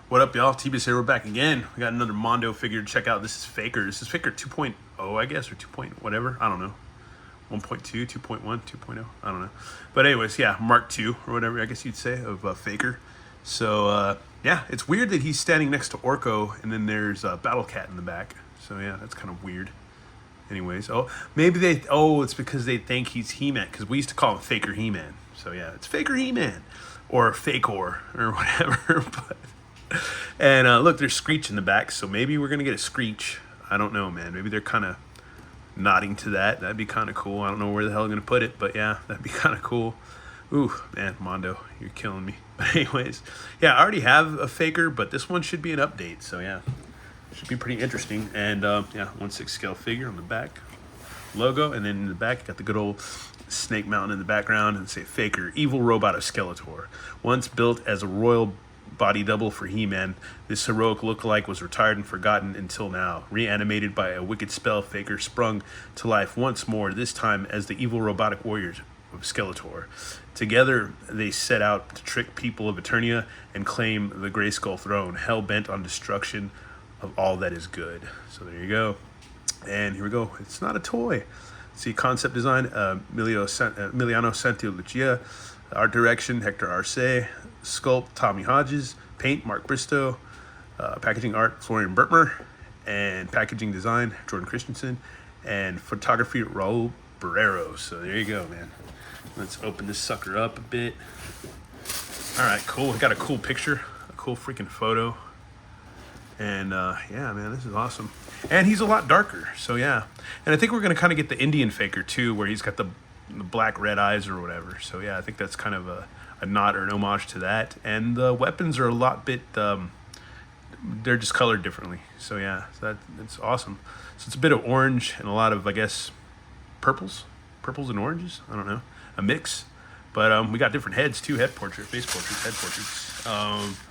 What up, y'all? TBS here. We're back again. We got another Mondo figure to check out. This is Faker. This is Faker 2.0, I guess, or 2. Whatever. I don't know. 1.2, 2.1, 2.0. I don't know. But anyways, yeah, Mark II or whatever, I guess you'd say, of Faker. So, yeah, it's weird that he's standing next to Orko, and then there's Battle Cat in the back. So, yeah, that's kind of weird. Anyways, maybe it's because they think he's He-Man, because we used to call him Faker He-Man. So, yeah, it's Faker He-Man, or Fakor, or whatever, but... And look, there's Screech in the back, so maybe we're going to get a Screech. I don't know, man. Maybe they're kind of nodding to that. That'd be kind of cool. I don't know where the hell I'm going to put it, but yeah, that'd be kind of cool. Ooh, man, Mondo, you're killing me. But anyways, yeah, I already have a Faker, but this one should be an update, so yeah. Should be pretty interesting. And yeah, 1/6 scale figure on the back. Logo, and then in the back, you got the good old snake mountain in the background, and say Faker, evil robot of Skeletor. Once built as a royal body double for He-Man, this heroic lookalike was retired and forgotten until now. Reanimated by a wicked spell, Faker sprung to life once more, this time as the evil robotic warriors of Skeletor. Together, they set out to trick people of Eternia and claim the Grayskull throne, hell-bent on destruction of all that is good. So there you go. And here we go. It's not a toy. See, concept design, Emiliano Santilucia. Art direction, Hector Arce. Sculpt, Tommy Hodges. Paint, Mark Bristow. Packaging art, Florian Bertmer. And packaging design, Jordan Christensen. And photography, Raul Barrero. So there you go, man. Let's open this sucker up a bit. All right, cool. We got a cool picture, a cool freaking photo. And yeah, man, this is awesome. And he's a lot darker, so yeah. And I think we're going to kind of get the Indian Faker too, where he's got the black red eyes or whatever. So yeah, I think that's kind of a nod or an homage to that. And the weapons are a lot bit, they're just colored differently. So yeah, so that's awesome. So it's a bit of orange and a lot of, I guess, purples and oranges. I don't know, a mix. But we got different heads too, face portraits, head portraits.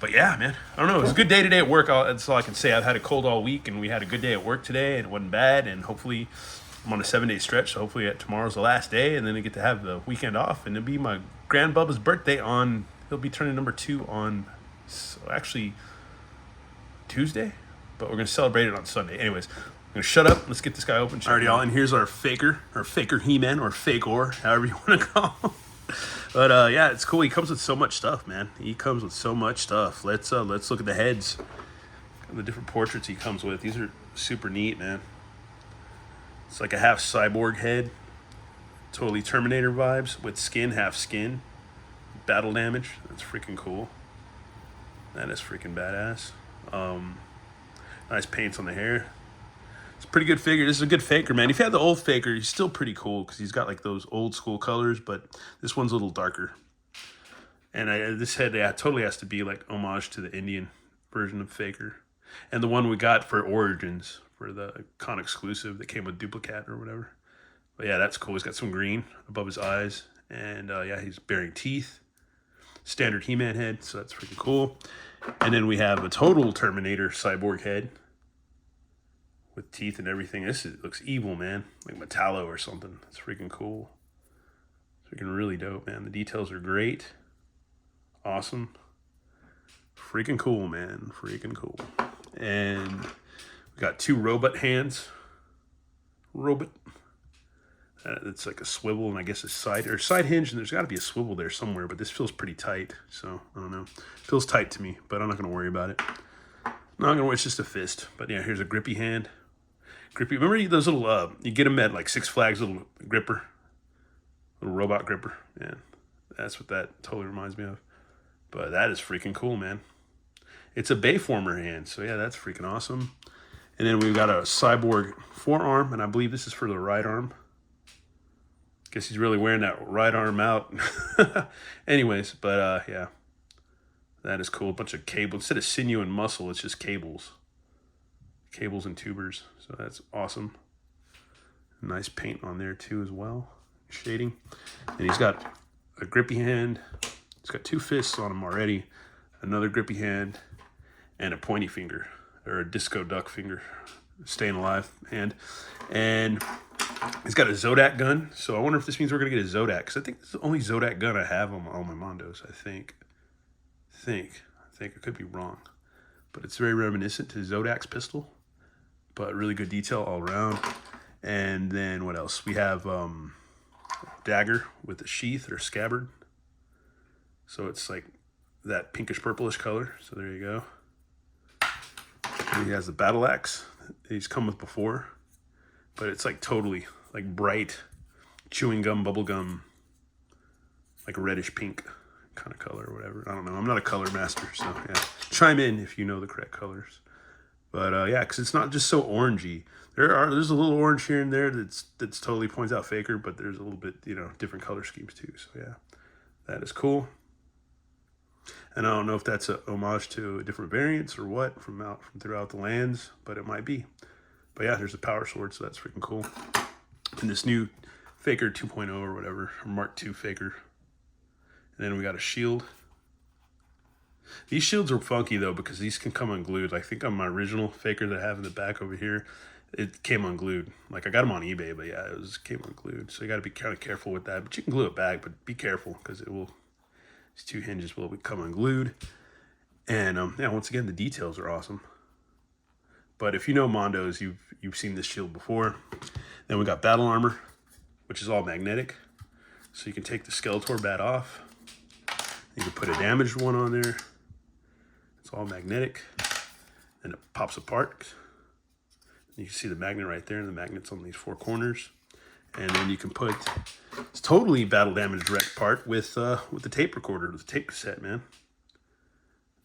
But yeah, man, I don't know. It was a good day today at work. That's all I can say. I've had a cold all week, and we had a good day at work today, and it wasn't bad. And hopefully, I'm on a 7-day stretch, so hopefully tomorrow's the last day, and then I get to have the weekend off. And it'll be my grandbubba's birthday he'll be turning number 2 on, actually, Tuesday, but we're going to celebrate it on Sunday. Anyways, I'm going to shut up. Let's get this guy open. All right, y'all, and here's our Faker He-Man, or Fakor, however you want to call him. But yeah, it's cool. He comes with so much stuff, man. He comes with so much stuff. Let's look at the heads, the different portraits he comes with. These are super neat, man. It's like a half cyborg head, totally Terminator vibes with skin, half skin, battle damage. That's freaking cool. That is freaking badass. Nice paints on the hair. It's a pretty good figure. This is a good Faker, man. If you had the old Faker, he's still pretty cool because he's got like those old school colors, but this one's a little darker. And this head, yeah, totally has to be like homage to the Indian version of Faker. And the one we got for Origins, for the con exclusive that came with Duplicate or whatever. But yeah, that's cool. He's got some green above his eyes. And yeah, he's bearing teeth. Standard He-Man head, so that's freaking cool. And then we have a total Terminator cyborg head with teeth and everything. Looks evil, man. Like Metallo or something. It's freaking cool. Freaking really dope, man. The details are great. Awesome. Freaking cool, man. Freaking cool. And we got 2 robot hands. Robot. It's like a swivel and I guess a side hinge, and there's got to be a swivel there somewhere, but this feels pretty tight. So, I don't know. Feels tight to me, but I'm not going to worry about it. It's just a fist. But yeah, here's a grippy hand. Grippy. Remember those little, you get them at like Six Flags, little gripper? Little robot gripper. Yeah, that's what that totally reminds me of. But that is freaking cool, man. It's a Bayformer hand, so yeah, that's freaking awesome. And then we've got a cyborg forearm, and I believe this is for the right arm. Guess he's really wearing that right arm out. Anyways, but yeah. That is cool. A bunch of cables. Instead of sinew and muscle, it's just cables. Cables and tubers. So that's awesome. Nice paint on there too as well. Shading. And he's got a grippy hand. He's got 2 fists on him already. Another grippy hand. And a pointy finger. Or a disco duck finger. Staying alive hand. And he's got a Zodak gun. So I wonder if this means we're going to get a Zodak. Because I think this is the only Zodak gun I have on my Mondos, I think. I think. I could be wrong. But it's very reminiscent to Zodiac's pistol. But really good detail all around. And then what else? We have dagger with a sheath or scabbard. So it's like that pinkish purplish color. So there you go. And he has the battle axe that he's come with before. But it's like totally like bright chewing gum, bubble gum, like a reddish pink kind of color or whatever. I don't know. I'm not a color master, so yeah. Chime in if you know the correct colors. But yeah, because it's not just so orangey. There's a little orange here and there that's totally points out Faker, but there's a little bit, you know, different color schemes too. So yeah, that is cool. And I don't know if that's a homage to different variants or what from throughout the lands, but it might be. But yeah, there's a power sword, so that's freaking cool. And this new Faker 2.0 or whatever, or Mark II Faker. And then we got a shield. These shields are funky though because these can come unglued. I think on my original Faker that I have in the back over here, it came unglued. Like I got them on eBay, but yeah, came unglued. So you got to be kind of careful with that. But you can glue it back, but be careful because these two hinges will become unglued. And yeah, once again, the details are awesome. But if you know Mondos, you've seen this shield before. Then we got battle armor, which is all magnetic. So you can take the Skeletor bat off. You can put a damaged one on there. It's all magnetic. And it pops apart. You can see the magnet right there, and the magnet's on these four corners. And then you can put, it's totally battle damaged wreck part with the tape recorder, the tape cassette, man.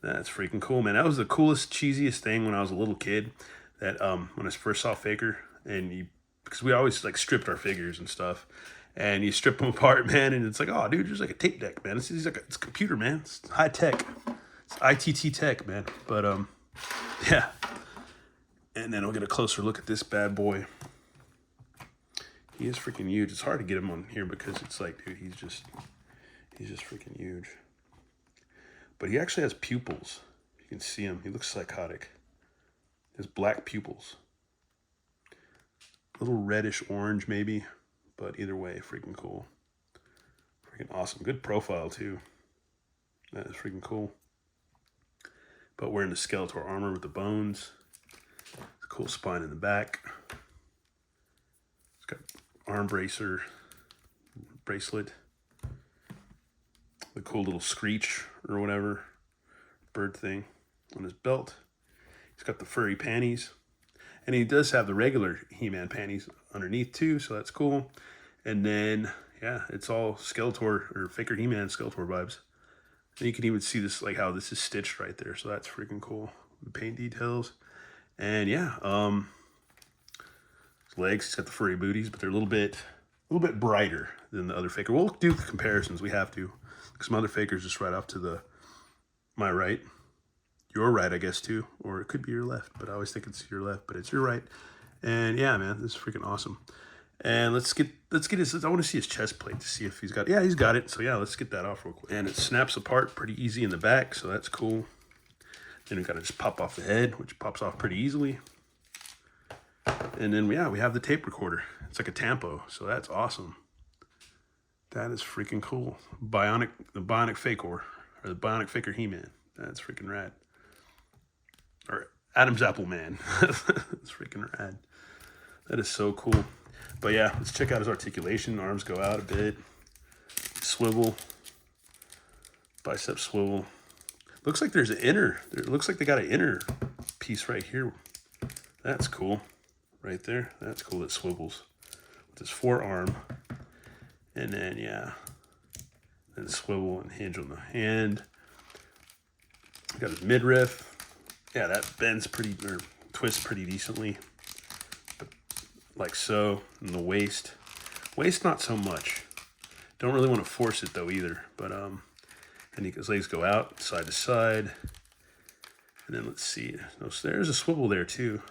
That's freaking cool, man. That was the coolest, cheesiest thing when I was a little kid. That when I first saw Faker, because we always like stripped our figures and stuff, and you strip them apart, man, and it's like, oh, dude, there's like a tape deck, man. It's a computer, man. It's high tech. It's ITT tech, man. But yeah. And then we'll get a closer look at this bad boy. He is freaking huge. It's hard to get him on here because it's like, dude, he's just freaking huge. But he actually has pupils. You can see him. He looks psychotic. He has black pupils. A little reddish orange maybe, but either way, freaking cool. Freaking awesome. Good profile too. That is freaking cool. But wearing the Skeletor armor with the bones. It's a cool spine in the back. It's got arm bracelet. The cool little screech or whatever bird thing on his belt. He's got the furry panties. And he does have the regular He-Man panties underneath too, so that's cool. And then, yeah, it's all Skeletor or Faker He-Man Skeletor vibes. And you can even see this, like how this is stitched right there, so that's freaking cool. The paint details. And yeah, his legs, he's got the furry booties, but they're a little bit brighter than the other Faker. We'll do the comparisons, we have to. Some other Fakers just right off to my right. Your right, I guess, too. Or it could be your left, but I always think it's your left, but it's your right. And yeah, man, this is freaking awesome. And let's get his, I want to see his chest plate to see if he's got, yeah, he's got it. So yeah, let's get that off real quick. And it snaps apart pretty easy in the back, so that's cool. Then we got to just pop off the head, which pops off pretty easily. And then, yeah, we have the tape recorder. It's like a Tampo, so that's awesome. That is freaking cool. The Bionic Faker, or the Bionic Faker He-Man. That's freaking rad. Or Adam's Apple Man. That's freaking rad. That is so cool. But yeah, let's check out his articulation. Arms go out a bit. Swivel. Bicep swivel. Looks like there's an inner. It looks like they got an inner piece right here. That's cool. Right there. That's cool. It swivels. With his forearm. And then, yeah, then swivel and hinge on the hand. Got his midriff. Yeah, that bends or twists pretty decently. But like so. And the waist. Waist, not so much. Don't really want to force it though either. But, and his legs go out side to side. And then let's see. No, so there's a swivel there too.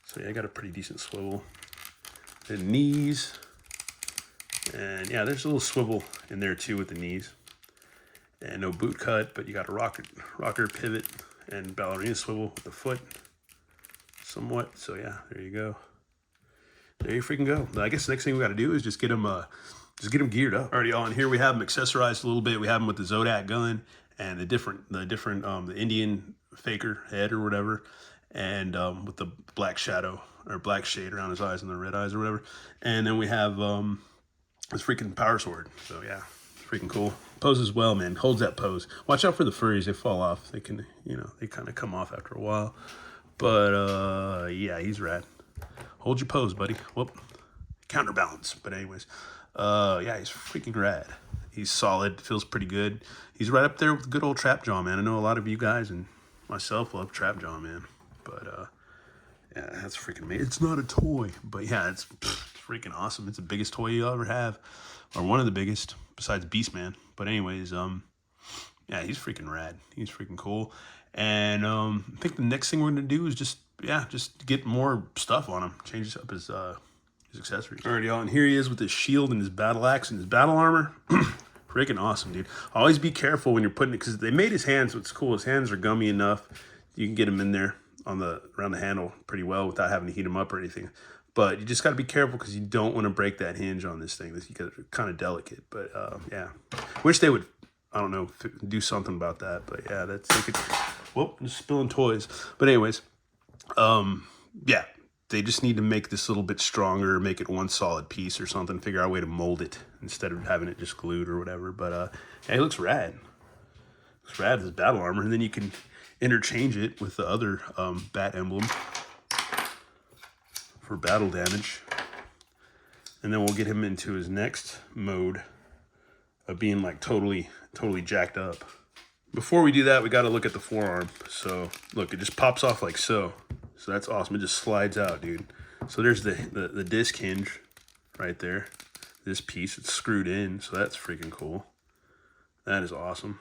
So yeah, I got a pretty decent swivel. Then knees. And yeah, there's a little swivel in there too with the knees. And no boot cut, but you got a rocker pivot and ballerina swivel with the foot somewhat. So yeah, there you go. There you freaking go. I guess the next thing we got to do is just get him geared up. Alrighty, y'all, and here we have him accessorized a little bit. We have him with the Zodiac gun, and the Indian faker head or whatever, and with the black shadow or black shade around his eyes and the red eyes or whatever. And then we have his freaking power sword. So yeah, freaking cool. Poses well, man. Holds that pose. Watch out for the furries. They fall off. They can, they kind of come off after a while. But yeah, he's rad. Hold your pose, buddy. Whoop. Counterbalance. But anyways, yeah, he's freaking rad. He's solid. Feels pretty good. He's right up there with good old Trap Jaw, man. I know a lot of you guys and myself love Trap Jaw, man. But yeah, that's freaking me. It's not a toy, but yeah, it's freaking awesome. It's the biggest toy you'll ever have, or one of the biggest besides Beastman. But anyways, yeah, he's freaking rad. He's freaking cool. And I think the next thing we're gonna do is just get more stuff on him. Change up his accessories. All right, y'all, and here he is with his shield and his battle axe and his battle armor. Freaking awesome, dude. Always be careful when you're putting it, because they made his hands, what's cool, his hands are gummy enough. You can get him in there around the handle pretty well without having to heat him up or anything. But you just got to be careful because you don't want to break that hinge on this thing. You got kind of delicate. But yeah, wish they would, I don't know, do something about that. But yeah, that's like it. Whoop, just spilling toys. But anyways, yeah, they just need to make this a little bit stronger, make it one solid piece or something. Figure out a way to mold it instead of having it just glued or whatever. But yeah, it looks rad. Looks rad, this battle armor, and then you can interchange it with the other bat emblem for battle damage. And then we'll get him into his next mode of being like totally jacked up. Before we do that, we got to look at the forearm. So look, it just pops off like so. So that's awesome. It just slides out, dude. So there's the disc hinge right there. This piece, it's screwed in. So that's freaking cool. That is awesome.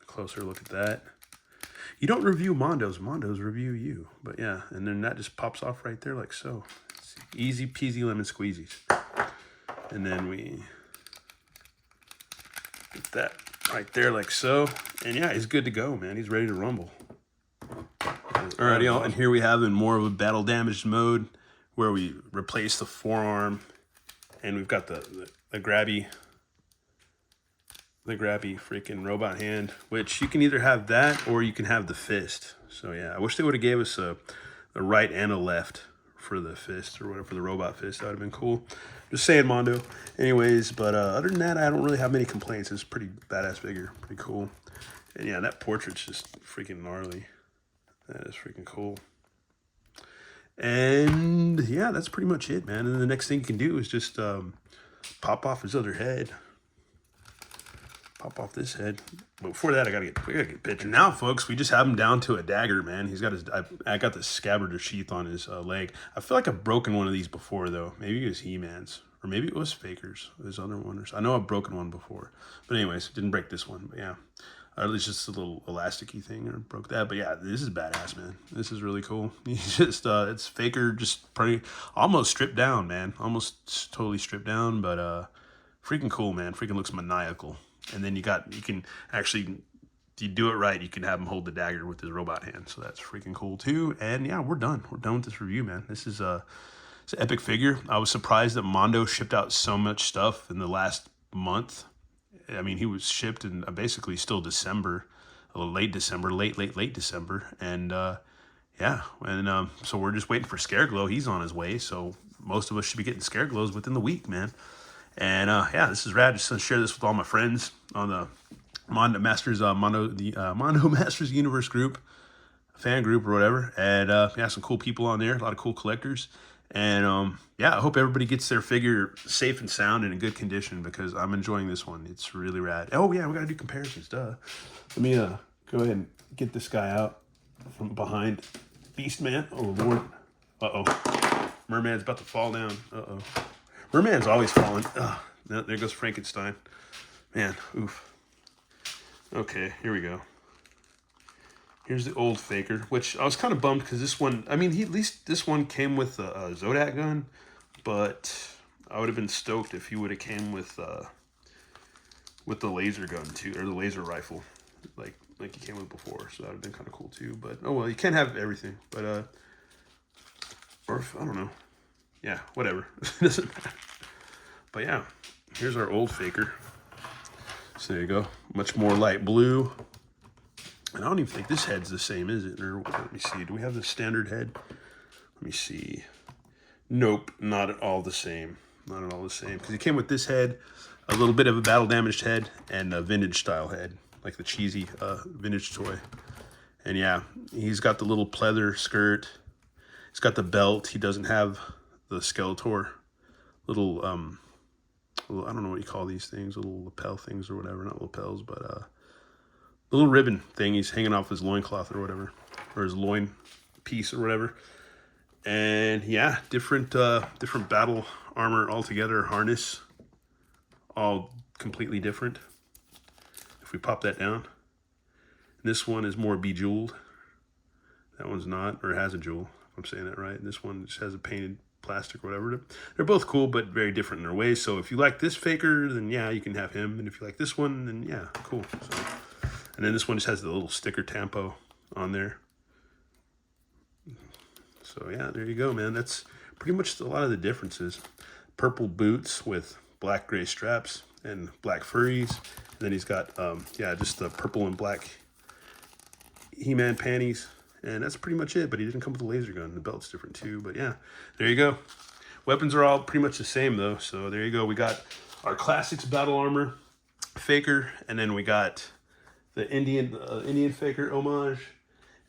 Closer look at that. You don't review Mondos. Mondos review you. But yeah, and then that just pops off right there like so. It's easy peasy lemon squeezies. And then we get that right there like so. And yeah, he's good to go, man. He's ready to rumble. Alright, y'all, and here we have in more of a battle damaged mode where we replace the forearm, and we've got the grabby freaking robot hand, which you can either have that or you can have the fist. So yeah, I wish they would have gave us a right and a left for the fist or whatever, for the robot fist. That would have been cool. Just saying, Mondo. Anyways, but other than that, I don't really have many complaints. It's pretty badass figure, pretty cool. And yeah, that portrait's just freaking gnarly. That is freaking cool. And yeah, that's pretty much it, man. And the next thing you can do is just pop off his other head. Pop off this head. But before that, we gotta get a picture. Now, folks, we just have him down to a dagger, man. He's got I got the scabbard or sheath on his leg. I feel like I've broken one of these before, though. Maybe it was He-Man's. Or maybe it was Faker's. His other one. I know I've broken one before. But anyways, didn't break this one. But yeah. At least just a little elasticy thing, or broke that. But yeah, this is badass, man. This is really cool. He's just, it's Faker just pretty, almost stripped down, man. Almost totally stripped down, but freaking cool, man. Freaking looks maniacal. And then you can actually, if you do it right, you can have him hold the dagger with his robot hand. So that's freaking cool too. And yeah, we're done. We're done with this review, man. This is it's an epic figure. I was surprised that Mondo shipped out so much stuff in the last month. I mean, he was shipped in basically still December, late December. And yeah, and so we're just waiting for Scareglow. He's on his way, so most of us should be getting Scareglows within the week, man. And yeah, this is rad. Just gonna share this with all my friends on the Mondo Masters Universe group, fan group or whatever. And yeah, some cool people on there, a lot of cool collectors. And yeah, I hope everybody gets their figure safe and sound and in good condition, because I'm enjoying this one. It's really rad. Oh yeah, we gotta do comparisons, duh. Let me go ahead and get this guy out from behind. Beastman. Oh Lord. Uh-oh. Merman's about to fall down. Uh-oh. Merman's always falling. There goes Frankenstein. Man, oof. Okay, here we go. Here's the old Faker, which I was kind of bummed because this one, I mean, at least this one came with a Zodak gun, but I would have been stoked if he would have came with the laser gun too, or the laser rifle, like he came with before. So that would have been kind of cool too. But oh well, you can't have everything. But or if, I don't know. Yeah, whatever. Doesn't matter. But yeah, here's our old Faker. So there you go. Much more light blue. And I don't even think this head's the same, is it? Or let me see. Do we have the standard head? Let me see. Nope, not at all the same. Not at all the same. Because he came with this head, a little bit of a battle damaged head, and a vintage style head, like the cheesy vintage toy. And yeah, he's got the little pleather skirt. He's got the belt. He doesn't have the Skeletor little, I don't know what you call these things, little lapel things or whatever. Not lapels, but the little ribbon thing he's hanging off his loincloth or whatever, or his loin piece or whatever. And yeah, different battle armor altogether, harness, all completely different. If we pop that down, this one is more bejeweled. That one's not, or has a jewel, if I'm saying that right. And this one just has a painted plastic or whatever. They're both cool, but very different in their ways. So if you like this Faker, then yeah, you can have him. And if you like this one, then yeah, cool. So, and then this one just has the little sticker tampo on there. So yeah, there you go, man. That's pretty much a lot of the differences. Purple boots with black gray straps and black furries. And then he's got, yeah, just the purple and black He-Man panties. And that's pretty much it, but he didn't come with a laser gun. The belt's different too, but yeah, there you go. Weapons are all pretty much the same though, so there you go. We got our Classics Battle Armor Faker, and then we got the Indian Faker homage,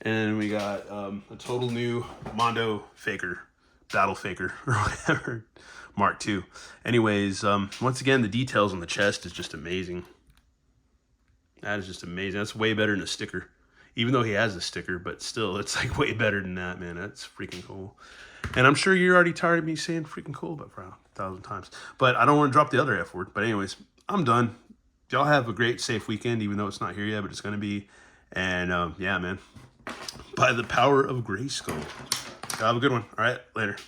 and we got a total new Mondo Faker, Battle Faker, or whatever, Mark II. Anyways, once again, the details on the chest is just amazing. That is just amazing. That's way better than a sticker. Even though he has a sticker, but still, it's like way better than that, man. That's freaking cool. And I'm sure you're already tired of me saying freaking cool about for 1,000 times. But I don't want to drop the other F word. But anyways, I'm done. Y'all have a great, safe weekend, even though it's not here yet, but it's going to be. And yeah, man. By the power of Grayskull. Y'all have a good one. All right, later.